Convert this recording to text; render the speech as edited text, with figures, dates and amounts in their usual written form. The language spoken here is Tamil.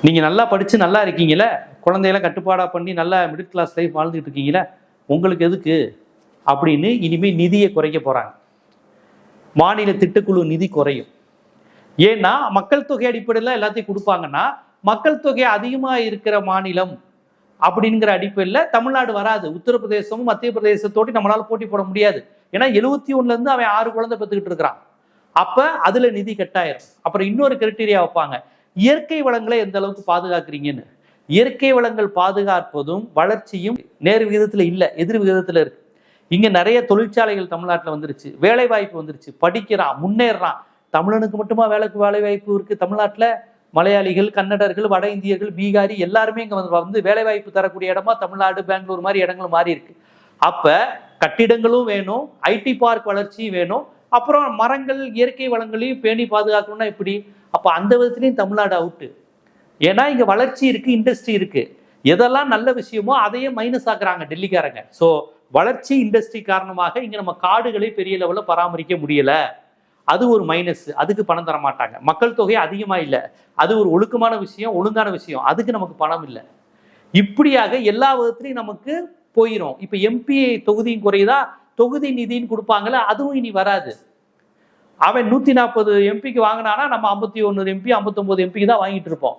நீங்கள் நல்லா படித்து நல்லா இருக்கீங்களே, குழந்தையெல்லாம் கட்டுப்பாடாக பண்ணி நல்லா மிடில் கிளாஸ் லைஃப் வாழ்ந்துட்டு இருக்கீங்களே, உங்களுக்கு எதுக்கு அப்படின்னு இனிமேல் நிதியை குறைக்க போகிறாங்க. மாநில திட்டக்குழு நிதி குறையும். ஏன்னா மக்கள் தொகை அடிப்படையில் எல்லாத்தையும் கொடுப்பாங்கன்னா, மக்கள் தொகை அதிகமாக இருக்கிற மாநிலம் அப்படிங்கிற அடிப்படையில் தமிழ்நாடு வராது. உத்தரப்பிரதேசமும் மத்திய பிரதேசத்தோடு நம்மளால போட்டி போட முடியாது. ஏன்னா 71லேருந்து அவன் 6 குழந்தை பெற்றுக்கிட்டு இருக்கிறான். அப்போ அதில் நிதி கட்டாயிரும். அப்புறம் இன்னொரு கிரைட்டீரியா வைப்பாங்க, இயற்கை வளங்களை எந்த அளவுக்கு பாதுகாக்கிறீங்கன்னு. இயற்கை வளங்கள் பாதுகாப்பதும் வளர்ச்சியும் நேர் விகிதத்தில் இல்லை, எதிர் விகிதத்தில் இருக்கு. இங்க நிறைய தொழிற்சாலைகள் தமிழ்நாட்டில் வந்துருச்சு, வேலை வாய்ப்பு வந்துருச்சு, படிக்கிறான், முன்னேறான். தமிழனுக்கு மட்டுமா வேலை வாய்ப்பு இருக்கு தமிழ்நாட்டில்? மலையாளிகள், கன்னடர்கள், வட இந்தியர்கள், பீகாரி எல்லாருமே இங்க வந்து வேலை வாய்ப்பு தரக்கூடிய இடமா தமிழ்நாடு, பெங்களூர் மாதிரி இடங்களும் மாறி இருக்கு. அப்ப கட்டிடங்களும் வேணும், ஐடி பார்க் வளர்ச்சியும் வேணும், அப்புறம் மரங்கள் இயற்கை வளங்களையும் பேணி பாதுகாக்கணும்னா எப்படி? அப்ப அந்த விதத்திலையும் தமிழ்நாடு அவுட்டு. ஏன்னா இங்க வளர்ச்சி இருக்கு, இண்டஸ்ட்ரி இருக்கு. எதெல்லாம் நல்ல விஷயமோ அதையே மைனஸ் ஆக்குறாங்க டெல்லிக்காரங்க. ஸோ வளர்ச்சி இண்டஸ்ட்ரி காரணமாக இங்க நம்ம காடுகளை பெரிய லெவலில் பராமரிக்க முடியல, அது ஒரு மைனஸ். அதுக்கு பணம் தர மாட்டாங்க. மக்கள் தொகை அதிகமா இல்லை, அது ஒரு ஒழுக்கமான விஷயம், ஒழுங்கான விஷயம், அதுக்கு நமக்கு பணம் இல்லை. இப்படியாக எல்லா விதத்திலையும் நமக்கு போயிடும். இப்ப எம்பி தொகுதியும் குறையுதா, தொகுதி நிதின்னு கொடுப்பாங்கல்ல, அதுவும் இனி வராது. அவன் 140 எம்பிக்கு வாங்கினானா நம்ம 51 எம்பி 59 எம்பிக்கு தான் வாங்கிட்டு இருப்போம்.